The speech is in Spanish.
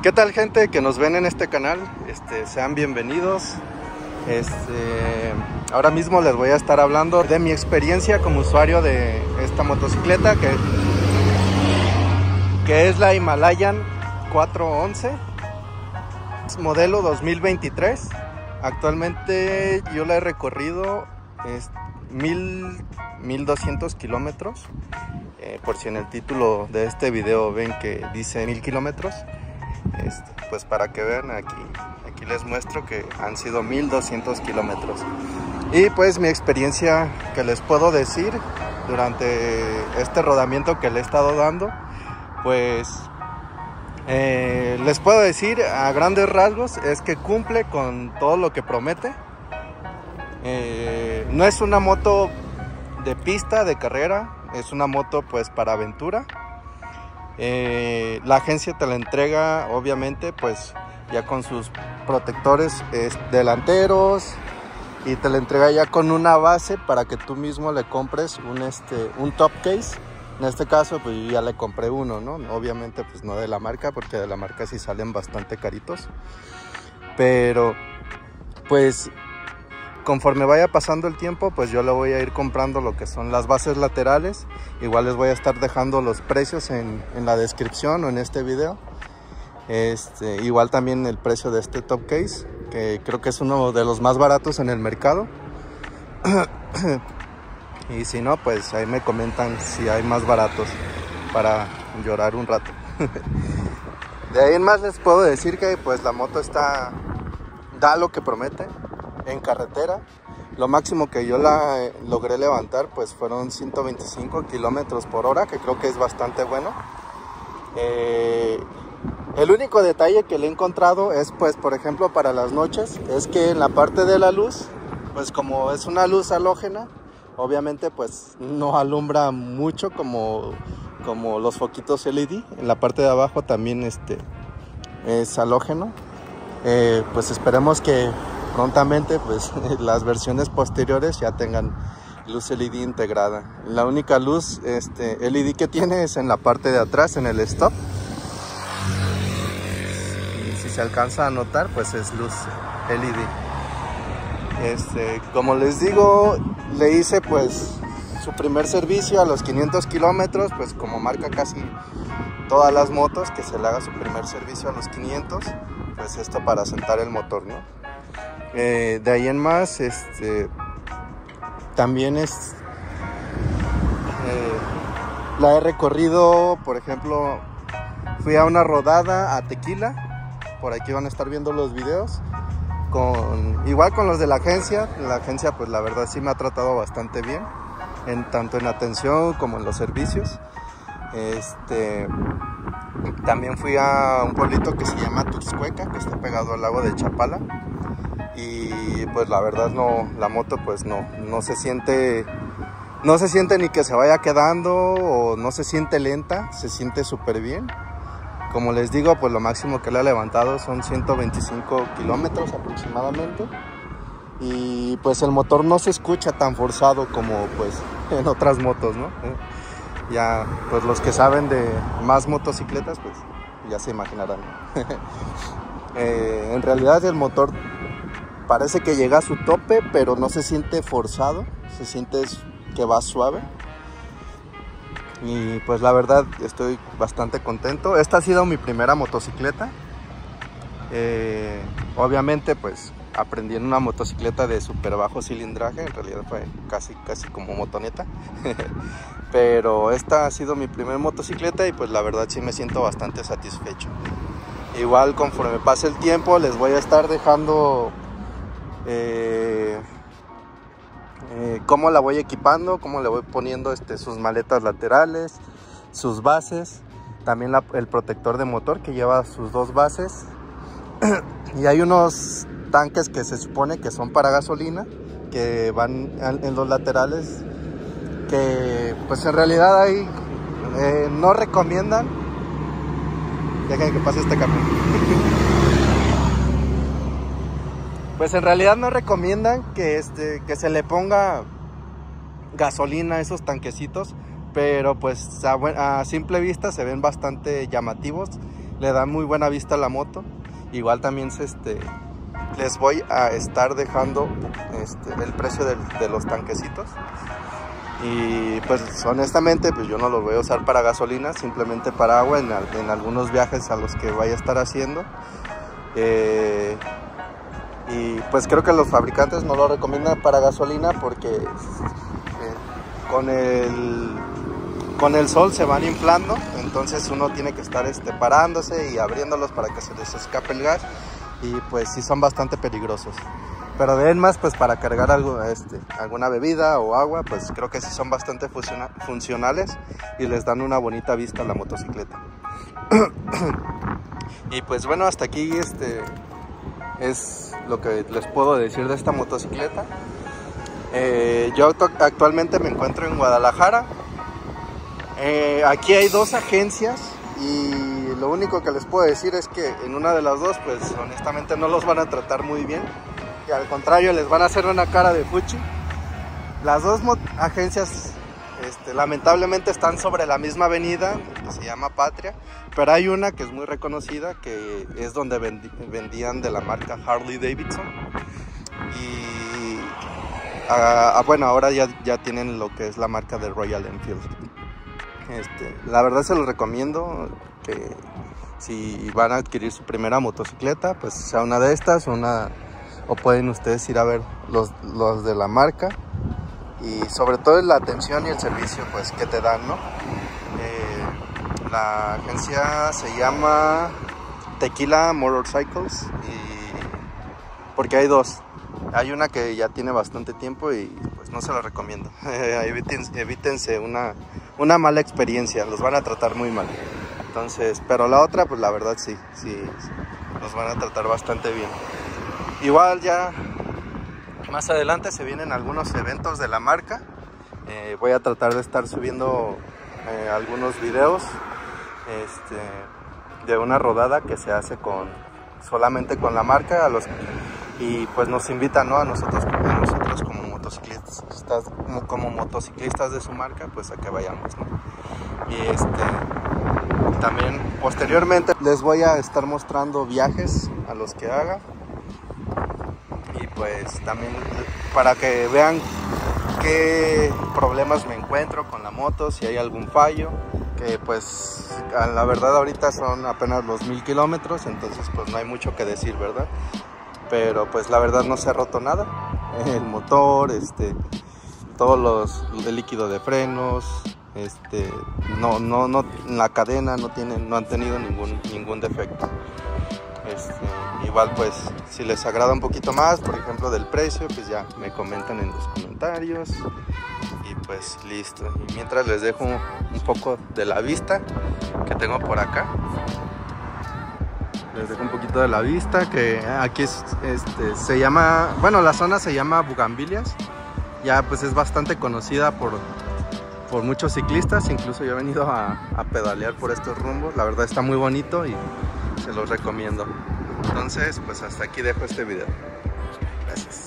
¿Qué tal, gente que nos ven en este canal? Sean bienvenidos. Ahora mismo les voy a estar hablando de mi experiencia como usuario de esta motocicleta que es la Himalayan 411, modelo 2023. Actualmente yo la he recorrido 1200 kilómetros. Por si en el título de este video ven que dice 1000 kilómetros, pues para que vean, aquí les muestro que han sido 1200 kilómetros. Y pues mi experiencia que les puedo decir durante este rodamiento que le he estado dando, pues les puedo decir a grandes rasgos es que cumple con todo lo que promete. No es una moto de pista, de carrera, es una moto pues para aventura. La agencia te la entrega obviamente pues ya con sus protectores delanteros, y te la entrega ya con una base para que tú mismo le compres un top case. En este caso pues yo ya le compré uno, ¿no? Obviamente pues no de la marca, porque de la marca sí salen bastante caritos, pero pues conforme vaya pasando el tiempo, pues yo le voy a ir comprando lo que son las bases laterales. Igual les voy a estar dejando los precios en la descripción o en este video. Igual también el precio de este top case, que creo que es uno de los más baratos en el mercado. Y si no, pues ahí me comentan si hay más baratos para llorar un rato. De ahí en más les puedo decir que pues la moto da lo que promete. En carretera, lo máximo que yo la logré levantar pues fueron 125 kilómetros por hora, que creo que es bastante bueno. El único detalle que le he encontrado es pues, por ejemplo, para las noches, es que en la parte de la luz, pues como es una luz halógena, obviamente pues no alumbra mucho como los foquitos LED. En la parte de abajo también es halógeno. Pues esperemos que prontamente pues las versiones posteriores ya tengan luz LED integrada. La única luz LED que tiene es en la parte de atrás, en el stop, y si se alcanza a notar pues es luz LED. Como les digo, le hice pues su primer servicio a los 500 kilómetros, pues como marca casi todas las motos, que se le haga su primer servicio a los 500, pues esto para sentar el motor, ¿no? De ahí en más, también la he recorrido. Por ejemplo, fui a una rodada a Tequila, por aquí van a estar viendo los videos, igual con los de la agencia. La agencia pues la verdad sí me ha tratado bastante bien, tanto en atención como en los servicios. También fui a un pueblito que se llama Tuxcueca, que está pegado al lago de Chapala. Y pues la verdad la moto pues no se siente ni que se vaya quedando, o no se siente lenta, se siente súper bien. Como les digo, pues lo máximo que le he levantado son 125 kilómetros aproximadamente, y pues el motor no se escucha tan forzado como pues en otras motos, ¿no? Ya pues los que saben de más motocicletas pues ya se imaginarán. En realidad el motor parece que llega a su tope, pero no se siente forzado, se siente que va suave. Y pues la verdad estoy bastante contento. Esta ha sido mi primera motocicleta. Obviamente pues aprendí en una motocicleta de súper bajo cilindraje, en realidad fue casi como motoneta. Pero esta ha sido mi primera motocicleta y pues la verdad sí me siento bastante satisfecho. Igual conforme pase el tiempo les voy a estar dejando cómo la voy equipando, cómo le voy poniendo sus maletas laterales, sus bases, también el protector de motor que lleva sus dos bases. Y hay unos tanques que se supone que son para gasolina, que van en los laterales, que pues en realidad ahí no recomiendan. Dejen que pase este camión. Pues en realidad no recomiendan que se le ponga gasolina a esos tanquecitos, pero pues a simple vista se ven bastante llamativos le da muy buena vista a la moto. Igual también les voy a estar dejando el precio de los tanquecitos. Y pues honestamente pues yo no los voy a usar para gasolina, simplemente para agua en algunos viajes a los que vaya a estar haciendo. Y pues creo que los fabricantes no lo recomiendan para gasolina porque con el sol se van inflando, entonces uno tiene que estar parándose y abriéndolos para que se les escape el gas, y pues sí son bastante peligrosos. Pero de más, pues para cargar alguna bebida o agua, pues creo que sí son bastante funcionales y les dan una bonita vista a la motocicleta. Y pues bueno, hasta aquí es lo que les puedo decir de esta motocicleta. Yo actualmente me encuentro en Guadalajara. Aquí hay 2 agencias y lo único que les puedo decir es que en una de las 2 pues honestamente no los van a tratar muy bien, y al contrario les van a hacer una cara de fuchi. Las 2 agencias lamentablemente están sobre la misma avenida que se llama Patria, pero hay una que es muy reconocida, que es donde vendían de la marca Harley Davidson, y bueno, ahora ya tienen lo que es la marca de Royal Enfield. La verdad se los recomiendo que si van a adquirir su primera motocicleta, pues sea una de estas o pueden ustedes ir a ver los de la marca, y sobre todo la atención y el servicio pues que te dan, ¿no? La agencia se llama Tequila Motorcycles, porque hay 2. Hay una que ya tiene bastante tiempo y pues no se la recomiendo. Evítense una mala experiencia, los van a tratar muy mal. Entonces, pero la otra pues la verdad sí los van a tratar bastante bien. Igual ya más adelante se vienen algunos eventos de la marca. Voy a tratar de estar subiendo algunos videos de una rodada que se hace solamente con la marca, y pues nos invitan, ¿no? a nosotros como motociclistas de su marca, pues a que vayamos, ¿no? Y también posteriormente les voy a estar mostrando viajes a los que haga, y pues también para que vean qué problemas me encuentro con la moto, si hay algún fallo, que pues la verdad ahorita son apenas los 1000 kilómetros, entonces pues no hay mucho que decir, ¿verdad? Pero pues la verdad no se ha roto nada, el motor, el líquido de frenos, la cadena no han tenido ningún defecto. Igual pues si les agrada un poquito más, por ejemplo del precio, pues ya me comentan en los comentarios, y pues listo. Y mientras les dejo un poco de la vista que tengo por acá. Les dejo un poquito de la vista, que aquí se llama, bueno, la zona se llama Bugambilias. Ya pues es bastante conocida por muchos ciclistas, incluso yo he venido a pedalear por estos rumbos. La verdad está muy bonito y se los recomiendo. Entonces pues hasta aquí dejo este video. Gracias.